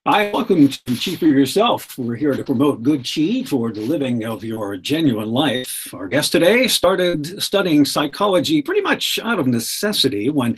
Hi, welcome to Chi for Yourself. We're here to promote good chi toward the living of your genuine life. Our guest today started studying psychology pretty much out of necessity when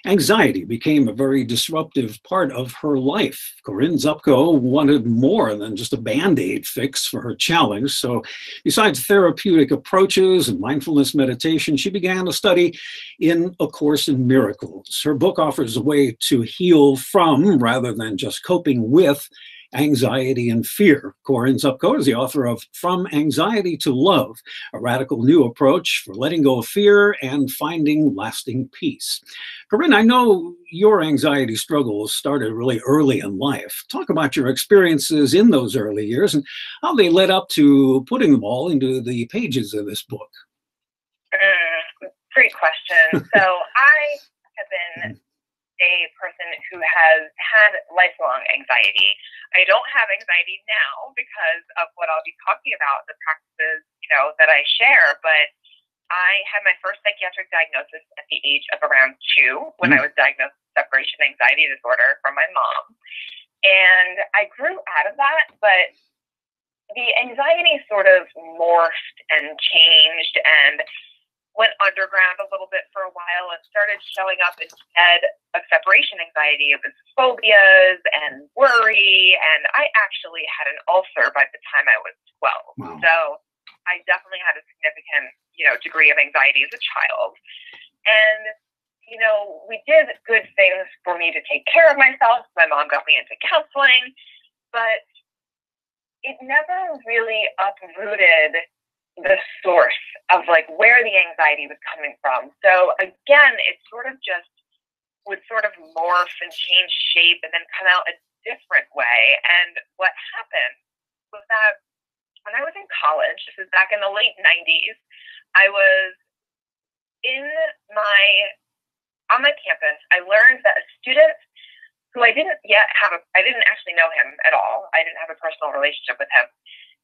anxiety became a very disruptive part of her life. Corinne Zupko wanted more than just a band-aid fix for her challenge. So besides therapeutic approaches and mindfulness meditation, she began a study in A Course in Miracles. Her book offers a way to heal from, rather than just coping with, anxiety and fear. Corinne Zupko is the author of From Anxiety to Love, a radical new approach for letting go of fear and finding lasting peace. Corinne, I know your anxiety struggles started really early in life. Talk about your experiences in those early years and how they led up to putting them all into the pages of this book. Great question. So I have been a person who has had lifelong anxiety. I don't have anxiety now because of what I'll be talking about, the practices, that I share, but I had my first psychiatric diagnosis at the age of around 2 when I was diagnosed with separation anxiety disorder from my mom. And I grew out of that, but the anxiety sort of morphed and changed and went underground a little bit for a while and started showing up instead of separation anxiety. It was phobias and worry, and I actually had an ulcer by the time I was 12. Wow. So I definitely had a significant, degree of anxiety as a child. And, we did good things for me to take care of myself. My mom got me into counseling, but it never really uprooted the source of where the anxiety was coming from. So again, it sort of just would sort of morph and change shape and then come out a different way. And what happened was that when I was in college, this is back in the late 90s, I was on my campus. I learned that a student who I didn't actually know him at all. I didn't have a personal relationship with him.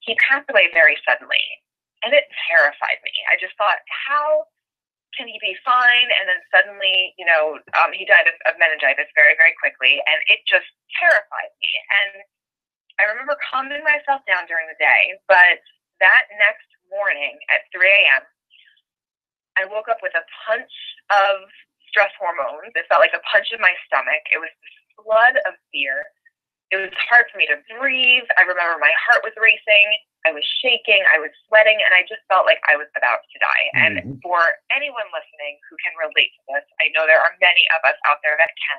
He passed away very suddenly. And it terrified me. I just thought, how can he be fine? And then suddenly, he died of meningitis very, very quickly. And it just terrified me. And I remember calming myself down during the day. But that next morning at 3 a.m., I woke up with a punch of stress hormones. It felt like a punch in my stomach. It was this flood of fear. It was hard for me to breathe. I remember my heart was racing. I was shaking. I was sweating. And I just felt like I was about to die. Mm-hmm. And for anyone listening who can relate to this, I know there are many of us out there that can.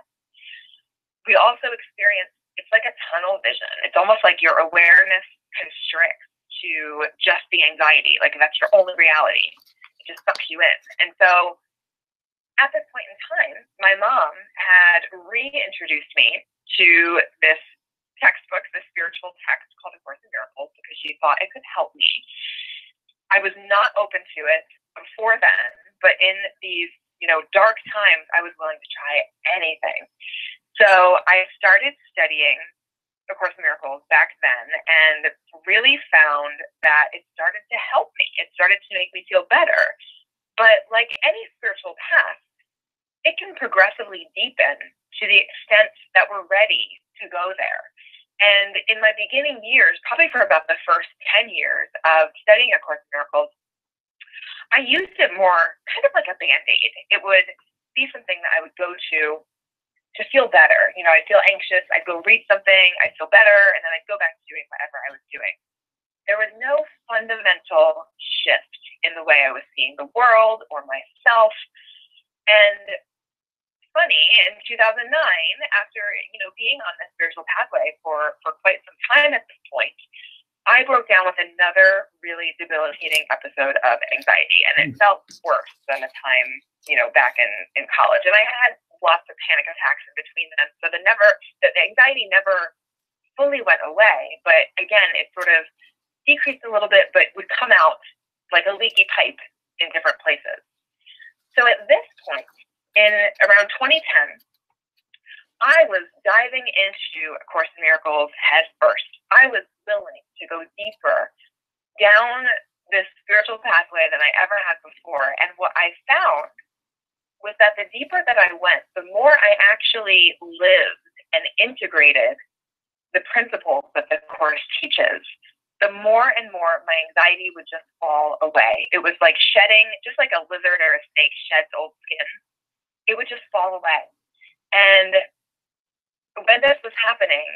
We also experience, it's like a tunnel vision. It's almost like your awareness constricts to just the anxiety. Like that's your only reality. It just sucks you in. And so at this point in time, my mom had reintroduced me to this textbook, this spiritual text called A Course in Miracles, because she thought it could help me. I was not open to it before then, but in these, dark times, I was willing to try anything. So I started studying A Course in Miracles back then and really found that it started to help me. It started to make me feel better. But like any spiritual path, it can progressively deepen to the extent that we're ready to go there. And in my beginning years, probably for about the first 10 years of studying A Course in Miracles, I used it more kind of like a Band-Aid. It would be something that I would go to feel better. I'd feel anxious, I'd go read something, I'd feel better, and then I'd go back to doing whatever I was doing. There was no fundamental shift in the way I was seeing the world or myself. And funny, in 2009, after being on this spiritual pathway for quite some time at this point, I broke down with another really debilitating episode of anxiety, and it felt worse than the time back in college. And I had lots of panic attacks in between them, so the anxiety never fully went away. But again, it sort of decreased a little bit, but would come out like a leaky pipe in different places. So at this point, in around 2010, I was diving into A Course in Miracles head first. I was willing to go deeper down this spiritual pathway than I ever had before. And what I found was that the deeper that I went, the more I actually lived and integrated the principles that the course teaches, the more and more my anxiety would just fall away. It was like shedding, just like a lizard or a snake sheds old skin. It would just fall away. And when this was happening,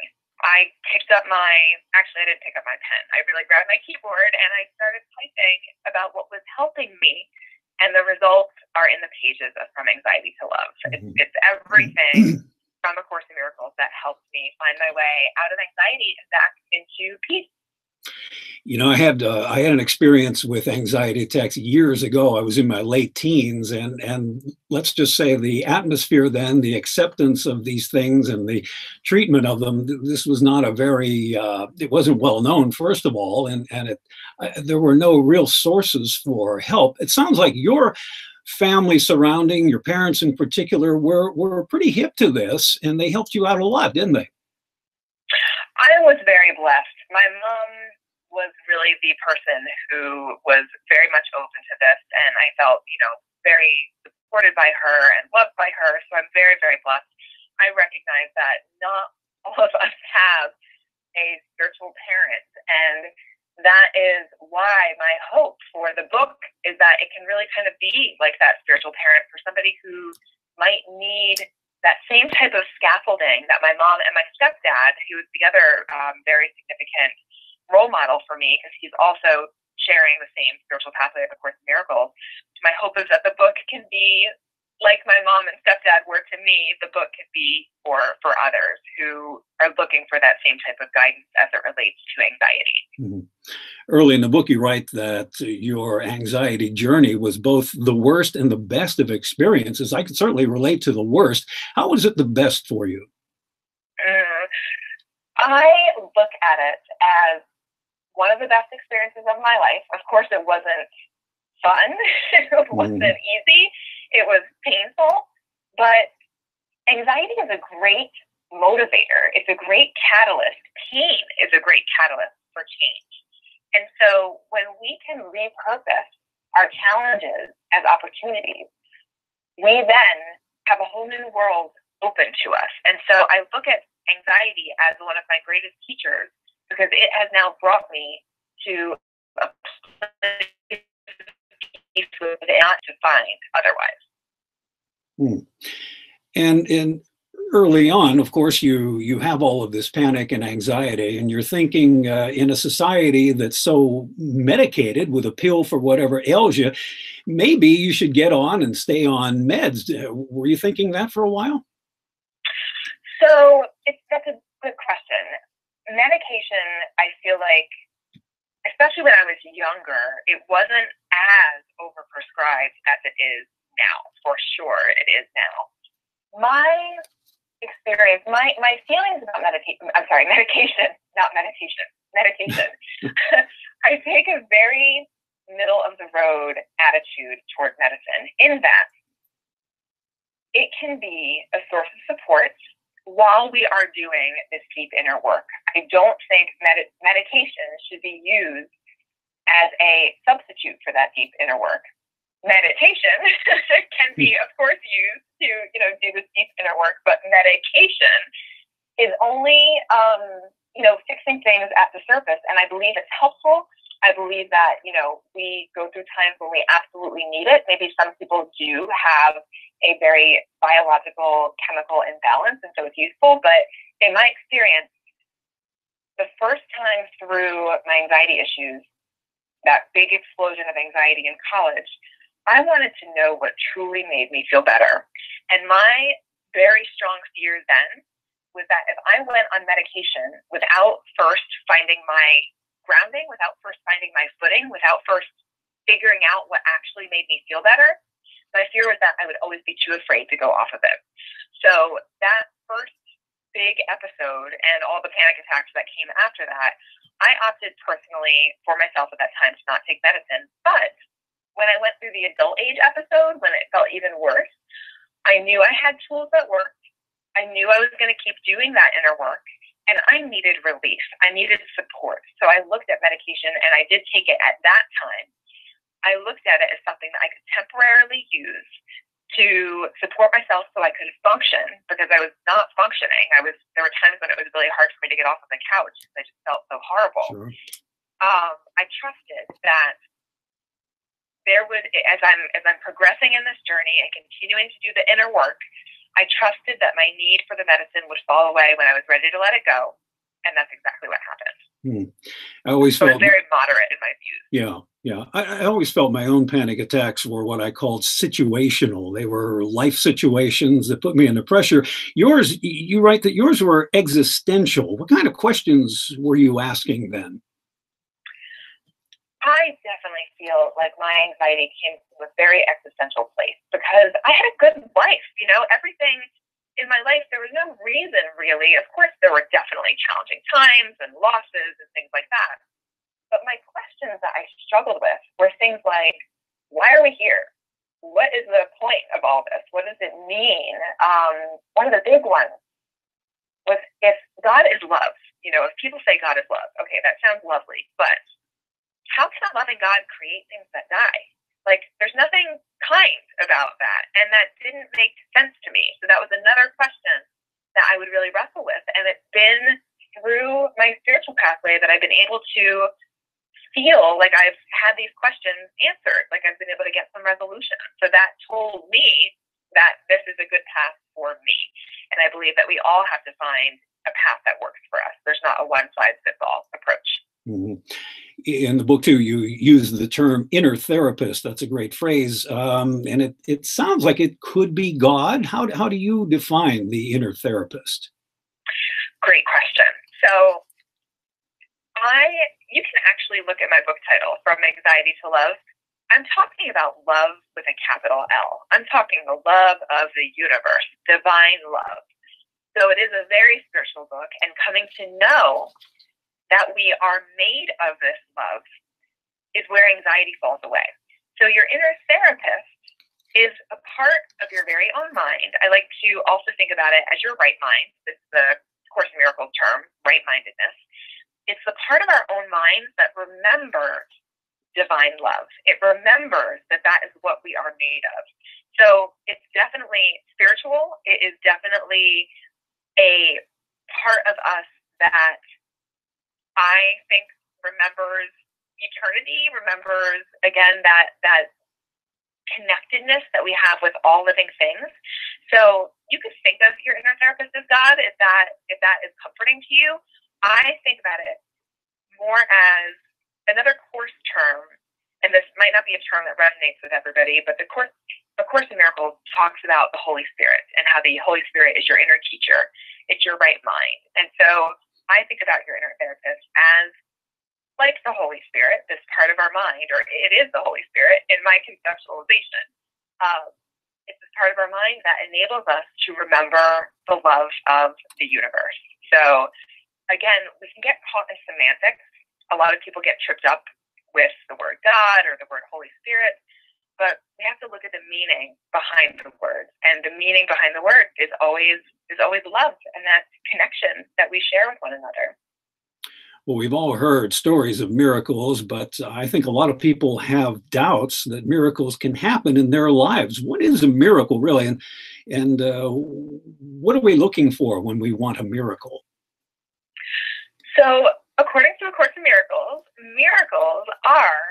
I didn't pick up my pen. I really grabbed my keyboard and I started typing about what was helping me. And the results are in the pages of From Anxiety to Love. It's everything from A Course in Miracles that helped me find my way out of anxiety and back into peace. You know, I had an experience with anxiety attacks years ago. I was in my late teens, and let's just say the atmosphere then, the acceptance of these things and the treatment of them, this was not a very, it wasn't well known, first of all, and there were no real sources for help. It sounds like your family surrounding, your parents in particular, were pretty hip to this, and they helped you out a lot, didn't they? I was very blessed. My mom was really the person who was very much open to this, and I felt, very supported by her and loved by her. So I'm very, very blessed. I recognize that not all of us have a spiritual parent, and that is why my hope for the book is that it can really kind of be like that spiritual parent for somebody who might need that same type of scaffolding that my mom and my stepdad, who was the other very significant role model for me, because he's also sharing the same spiritual pathway of A Course in Miracles. My hope is that the book can be like my mom and stepdad were to me. The book can be for others who are looking for that same type of guidance as it relates to anxiety. Mm-hmm. Early in the book, you write that your anxiety journey was both the worst and the best of experiences. I can certainly relate to the worst. How was it the best for you? I look at it as one of the best experiences of my life. Of course, it wasn't fun. It wasn't easy. It was painful. But anxiety is a great motivator. It's a great catalyst. Pain is a great catalyst for change. And so when we can repurpose our challenges as opportunities, we then have a whole new world open to us. And so I look at anxiety as one of my greatest teachers, because it has now brought me to a place not to find otherwise. And early on, of course, you have all of this panic and anxiety, and you're thinking in a society that's so medicated with a pill for whatever ails you, maybe you should get on and stay on meds. Were you thinking that for a while? So that's a good question. Medication, I feel like, especially when I was younger, it wasn't as overprescribed as it is now. For sure, it is now. My experience, my feelings about medication, not meditation, medication. I take a very middle of the road attitude toward medicine, in that it can be a source of support while we are doing this deep inner work. I don't think medication should be used as a substitute for that deep inner work. Meditation can be, of course, used to, do this deep inner work, but medication is only, fixing things at the surface. And I believe it's helpful. I believe that, we go through times when we absolutely need it. Maybe some people do have a very biological chemical imbalance, and so it's useful. But in my experience, the first time through my anxiety issues, that big explosion of anxiety in college, I wanted to know what truly made me feel better. And my very strong fear then was that if I went on medication without first finding my grounding, without first finding my footing, without first figuring out what actually made me feel better, my fear was that I would always be too afraid to go off of it. So that first big episode and all the panic attacks that came after that, I opted personally for myself at that time to not take medicine. But when I went through the adult age episode, when it felt even worse, I knew I had tools that worked. I knew I was going to keep doing that inner work, and I needed relief. I needed support. So I looked at medication, and I did take it at that time. I looked at it as something that I could temporarily use to support myself so I could function, because I was not functioning. There were times when it was really hard for me to get off of the couch because I just felt so horrible. Sure. I trusted that there would, as I'm progressing in this journey and continuing to do the inner work, I trusted that my need for the medicine would fall away when I was ready to let it go. And that's exactly what happened. I always So felt it's very moderate in my views. Yeah. I always felt my own panic attacks were what I called situational. They were life situations that put me under pressure. Yours, you write that yours were existential. What kind of questions were you asking then? I definitely feel like my anxiety came from a very existential place because I had a good life. You know, everything in my life, there was no reason really. Of course, there were definitely challenging times and losses and things like that. But my questions that I struggled with were things like, why are we here? What is the point of all this? What does it mean? One of the big ones was, if God is love, you know, if people say God is love, okay, that sounds lovely, but how can a loving God create things that die? Like, there's nothing kind about that. And that didn't make sense to me. So that was another question that I would really wrestle with. And it's been through my spiritual pathway that I've been able to feel like I've had these questions answered, like I've been able to get some resolution. So that told me that this is a good path for me. And I believe that we all have to find a path that works for us. There's not a one-size-fits-all approach. Mm-hmm. In the book too, you use the term inner therapist. That's a great phrase, and it sounds like it could be God. How do you define the inner therapist? Great question. So you can actually look at my book title, From Anxiety to Love. I'm talking about love with a capital L. I'm talking the love of the universe, divine love. So it is a very spiritual book, and coming to know that we are made of this love is where anxiety falls away. So your inner therapist is a part of your very own mind. I like to also think about it as your right mind. It's the Course in Miracles term, right-mindedness. It's the part of our own minds that remembers divine love. It remembers that that is what we are made of. So it's definitely spiritual. It is definitely a part of us that I think remembers eternity, remembers, again, that connectedness that we have with all living things. So you could think of your inner therapist as God, if that is comforting to you. I think about it more as another course term, and this might not be a term that resonates with everybody, but the Course in Miracles talks about the Holy Spirit and how the Holy Spirit is your inner teacher. It's your right mind. And so I think about your inner therapist as like the Holy Spirit, this part of our mind, or it is the Holy Spirit in my conceptualization. It's this part of our mind that enables us to remember the love of the universe. So again, we can get caught in semantics. A lot of people get tripped up with the word God or the word Holy Spirit, but we have to look at the meaning behind the word. And the meaning behind the word is always love, and that connection that we share with one another. Well, we've all heard stories of miracles, but I think a lot of people have doubts that miracles can happen in their lives. What is a miracle, really? And what are we looking for when we want a miracle? So, according to A Course in Miracles, miracles are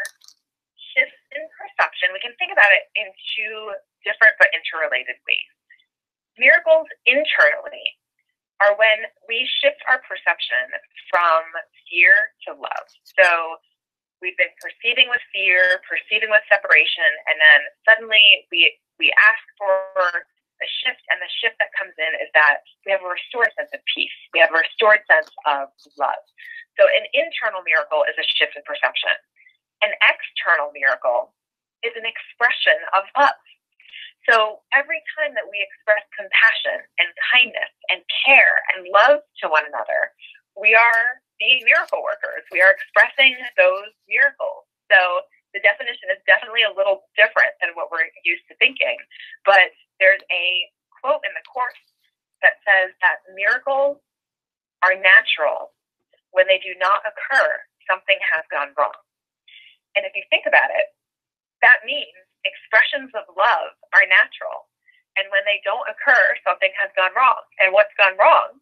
shifts in perception. We can think about it in two different but interrelated ways. Miracles internally are when we shift our perception from fear to love. So we've been perceiving with fear, perceiving with separation, and then suddenly we ask for a shift, and the shift that comes in is that we have a restored sense of peace. We have a restored sense of love. So an internal miracle is a shift in perception. An external miracle is an expression of love. So every time that we express compassion and kindness and care and love to one another, we are being miracle workers. We are expressing those miracles. So the definition is definitely a little different than what we're used to thinking. But there's a quote in the Course that says that miracles are natural. When they do not occur, something has gone wrong. And if you think about it, that means expressions of love are natural. And when they don't occur, something has gone wrong. And what's gone wrong?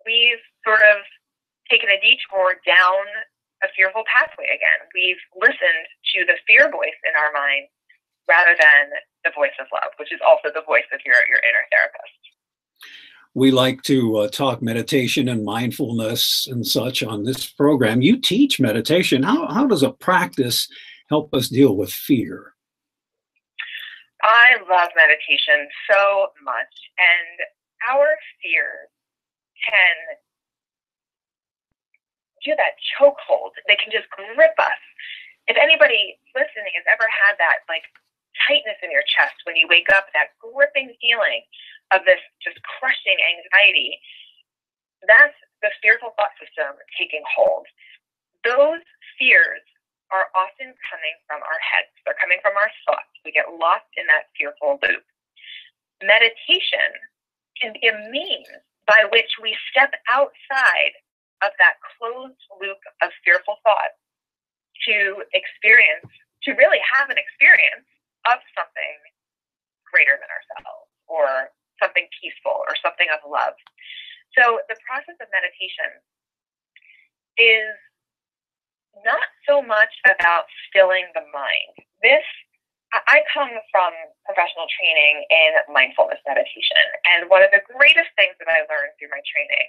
We've sort of taken a detour down a fearful pathway again. We've listened to the fear voice in our mind rather than the voice of love, which is also the voice of your inner therapist. We like to talk meditation and mindfulness and such on this program. You teach meditation. How does a practice help us deal with fear? I love meditation so much, and our fears can do that chokehold. They can just grip us. If anybody listening has ever had that like tightness in your chest when you wake up, that gripping feeling of this just crushing anxiety, that's the fearful thought system taking hold. Those fears are often coming from our heads. They're coming from our thoughts. We get lost in that fearful loop. Meditation can be a means by which we step outside of that closed loop of fearful thought to really have an experience of something greater than ourselves, or something peaceful, or something of love. So the process of meditation is not so much about stilling the mind. I come from professional training in mindfulness meditation, and one of the greatest things that I learned through my training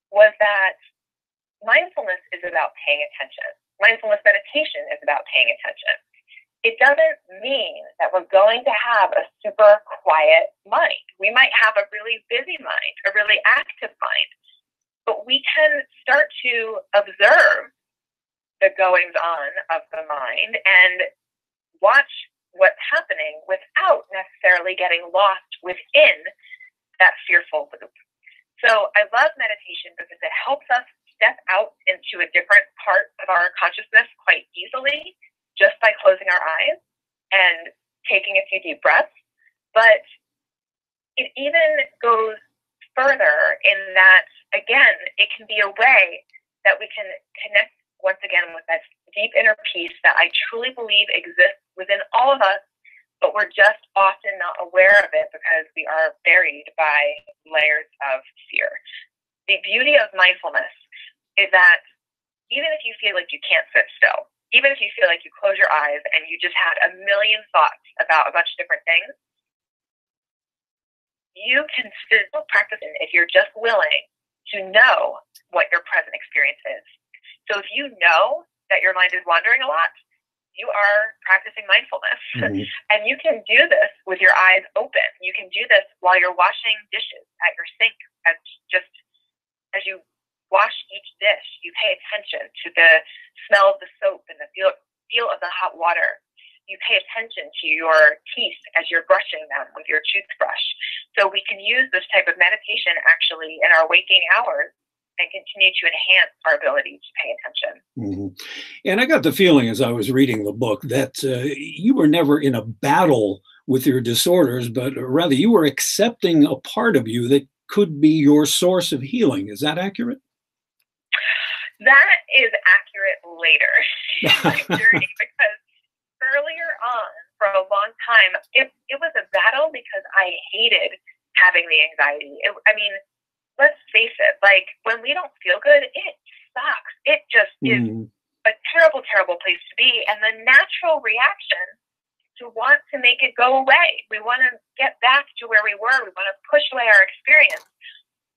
was that mindfulness is about paying attention. Mindfulness meditation is about paying attention. It doesn't mean that we're going to have a super quiet mind. We might have a really busy mind, a really active mind, but we can start to observe the goings on of the mind and watch what's happening without necessarily getting lost within that fearful loop. So I love meditation because it helps us step out into a different part of our consciousness quite easily just by closing our eyes and taking a few deep breaths. But it even goes further in that, again, it can be a way that we can connect once again with that deep inner peace that I truly believe exists within all of us, but we're just often not aware of it because we are buried by layers of fear. The beauty of mindfulness is that even if you feel like you can't sit still, even if you feel like you close your eyes and you just had a million thoughts about a bunch of different things, you can still practice it if you're just willing to know what your present experience is. So if you know that your mind is wandering a lot, you are practicing mindfulness. Mm-hmm. And you can do this with your eyes open. You can do this while you're washing dishes at your sink. As you wash each dish, you pay attention to the smell of the soap and the feel of the hot water. You pay attention to your teeth as you're brushing them with your toothbrush. So we can use this type of meditation actually in our waking hours and continue to enhance our ability to pay attention. Mm-hmm. And I got the feeling as I was reading the book that you were never in a battle with your disorders, but rather you were accepting a part of you that could be your source of healing. Is that accurate? That is accurate later in my journey, because earlier on, for a long time, it was a battle because I hated having the anxiety. Let's face it, like when we don't feel good, it sucks. It just is a terrible, terrible place to be. And the natural reaction to want to make it go away. We want to get back to where we were. We want to push away our experience.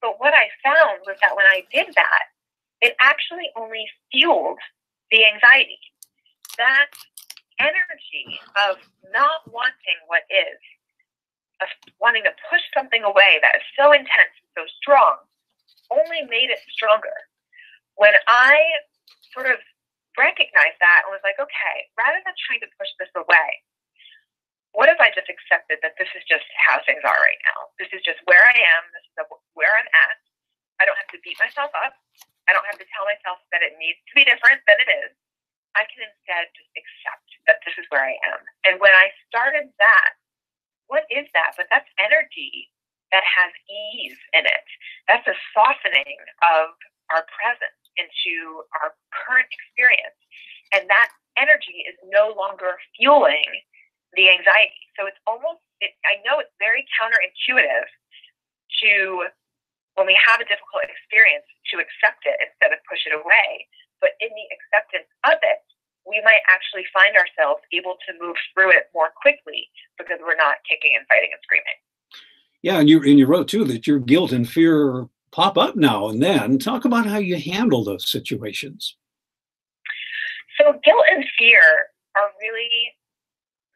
But what I found was that when I did that, it actually only fueled the anxiety. That energy of not wanting what is, of wanting to push something away that is so intense and so strong, only made it stronger. When I sort of recognized that and was like, okay, rather than trying to push this away, what if I just accepted that this is just how things are right now? This is just where I am. This is where I'm at. I don't have to beat myself up. I don't have to tell myself that it needs to be different than it is. I can instead just accept that this is where I am. And when I started that, what is that? But that's energy that has ease in it. That's a softening of our present into our current experience. And that energy is no longer fueling the anxiety. So it's almost I know it's very counterintuitive to, when we have a difficult experience, to accept it instead of push it away. But in the acceptance of it, we might actually find ourselves able to move through it more quickly because we're not kicking and fighting and screaming. Yeah, and you wrote too that your guilt and fear pop up now and then. Talk about how you handle those situations. So guilt and fear are really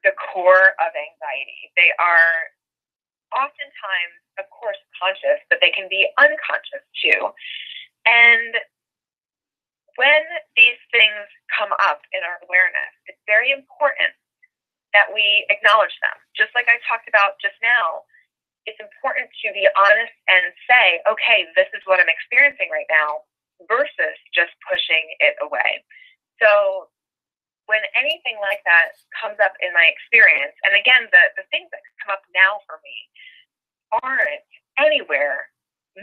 the core of anxiety. They are oftentimes, of course, conscious, but they can be unconscious too. And when these things come up in our awareness, it's very important that we acknowledge them. Just like I talked about just now, it's important to be honest and say, okay, this is what I'm experiencing right now, versus just pushing it away. So when anything like that comes up in my experience, and again, the things that come up now for me aren't anywhere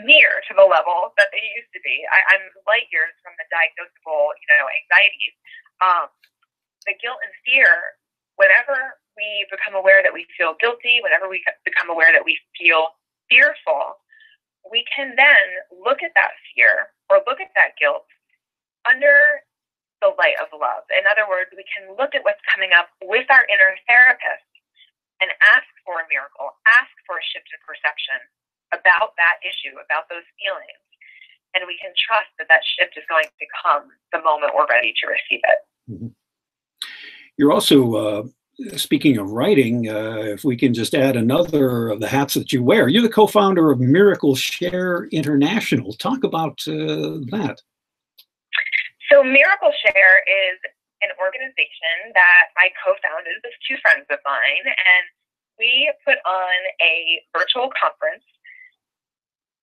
near to the level that they used to be. I'm light years from the diagnosable, anxieties. The guilt and fear, whenever we become aware that we feel guilty, whenever we become aware that we feel fearful, we can then look at that fear or look at that guilt under the light of love. In other words, we can look at what's coming up with our inner therapist and ask for a miracle, ask for a shift in perception about that issue, about those feelings. And we can trust that that shift is going to come the moment we're ready to receive it. Mm-hmm. You're also, speaking of writing, if we can just add another of the hats that you wear, you're the co-founder of miracleshare International. Talk about that. So miracleshare is an organization that I co-founded with two friends of mine, and we put on a virtual conference.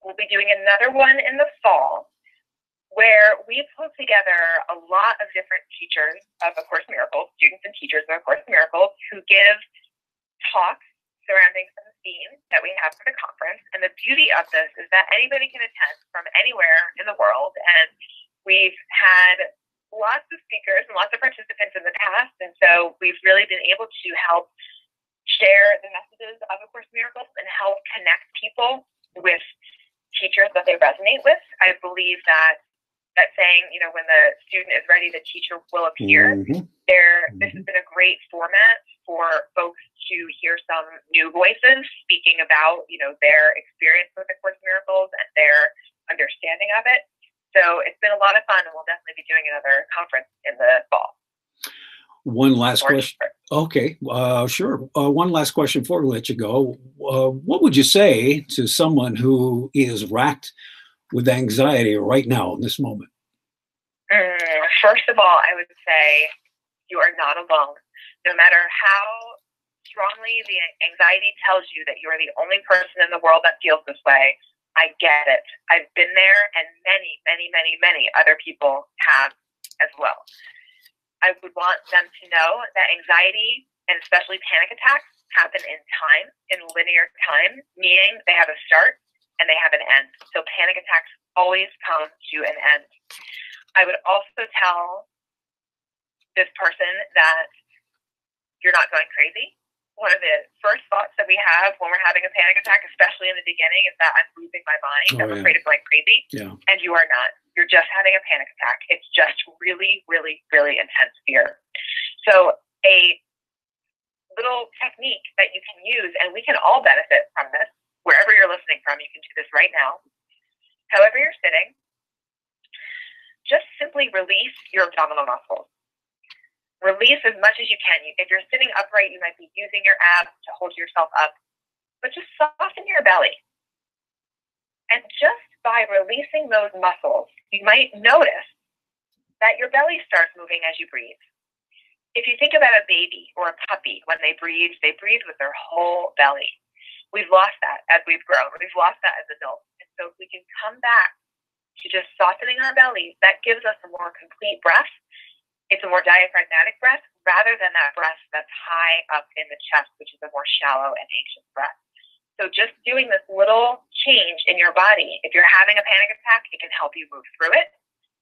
We'll be doing another one in the fall, where we pull together a lot of different teachers of A Course in Miracles, students and teachers of A Course in Miracles, who give talks surrounding some themes that we have for the conference. And the beauty of this is that anybody can attend from anywhere in the world, and we've had lots of speakers and lots of participants in the past, and so we've really been able to help share the messages of A Course in Miracles and help connect people with teachers that they resonate with. I believe that saying, when the student is ready, the teacher will appear. Mm-hmm. This has been a great format for folks to hear some new voices speaking about, their experience with A Course in Miracles and their understanding of it. So it's been a lot of fun, and we'll definitely be doing another conference in the fall. One last question. Okay, sure. One last question before we let you go. What would you say to someone who is racked with anxiety right now in this moment? First of all, I would say you are not alone. No matter how strongly the anxiety tells you that you are the only person in the world that feels this way, I get it. I've been there, and many, many, many, many other people have as well. I would want them to know that anxiety, and especially panic attacks, happen in time, in linear time, meaning they have a start and they have an end. So panic attacks always come to an end. I would also tell this person that you're not going crazy. One of the first thoughts that we have when we're having a panic attack, especially in the beginning, is that I'm losing my mind. I'm afraid of going crazy. Yeah. And you are not. You're just having a panic attack. It's just really, really, really intense fear. So a little technique that you can use, and we can all benefit from this, wherever you're listening from, you can do this right now. However you're sitting, just simply release your abdominal muscles. Release as much as you can. If you're sitting upright, you might be using your abs to hold yourself up, but just soften your belly. And just by releasing those muscles, you might notice that your belly starts moving as you breathe. If you think about a baby or a puppy, when they breathe with their whole belly. We've lost that as we've grown. We've lost that as adults. And so if we can come back to just softening our bellies, that gives us a more complete breath. It's a more diaphragmatic breath rather than that breath that's high up in the chest, which is a more shallow and anxious breath. So just doing this little change in your body, if you're having a panic attack, it can help you move through it.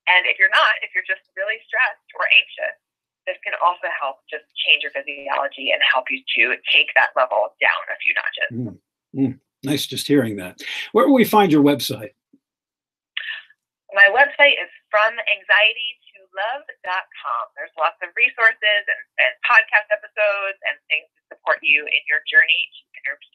And if you're not, if you're just really stressed or anxious, this can also help just change your physiology and help you to take that level down a few notches. Nice just hearing that. Where will we find your website? My website is FromAnxietyToLove.com. There's lots of resources and podcast episodes and things to support you in your journey to inner peace.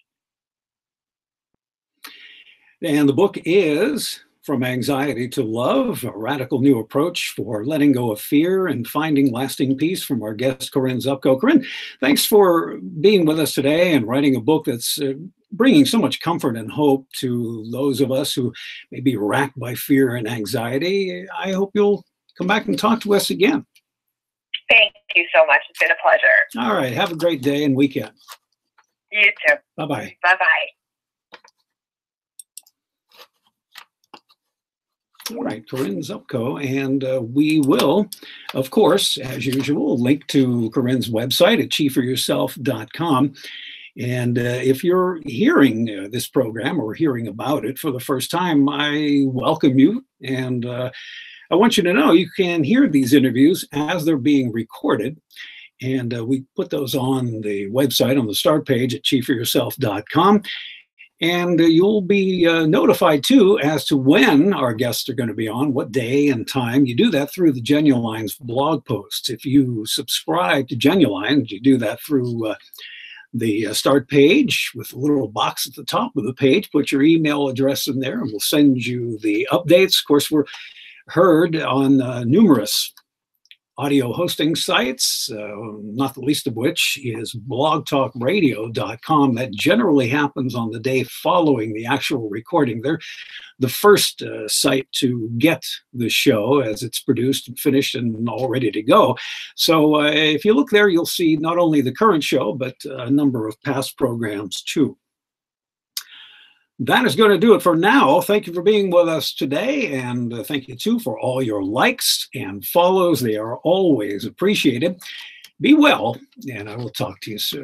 And the book is From Anxiety to Love, a radical new approach for letting go of fear and finding lasting peace, from our guest, Corinne Zupko. Corinne, thanks for being with us today and writing a book that's bringing so much comfort and hope to those of us who may be racked by fear and anxiety. I hope you'll come back and talk to us again. Thank you so much. It's been a pleasure. All right. Have a great day and weekend. You too. Bye-bye. Bye-bye. All right, Corinne Zupko, and we will, of course, as usual, link to Corinne's website at achieve4yourself.com. And if you're hearing this program or hearing about it for the first time, I welcome you. And I want you to know you can hear these interviews as they're being recorded. And we put those on the website on the start page at achieve4yourself.com. And you'll be notified, too, as to when our guests are going to be on, what day and time. You do that through the Genuine's blog posts. If you subscribe to Genuine, you do that through the start page with a little box at the top of the page. Put your email address in there, and we'll send you the updates. Of course, we're heard on numerous audio hosting sites, not the least of which is blogtalkradio.com. That generally happens on the day following the actual recording. They're the first site to get the show as it's produced and finished and all ready to go. So if you look there, you'll see not only the current show, but a number of past programs too. That is going to do it for now. Thank you for being with us today, and thank you, too, for all your likes and follows. They are always appreciated. Be well, and I will talk to you soon.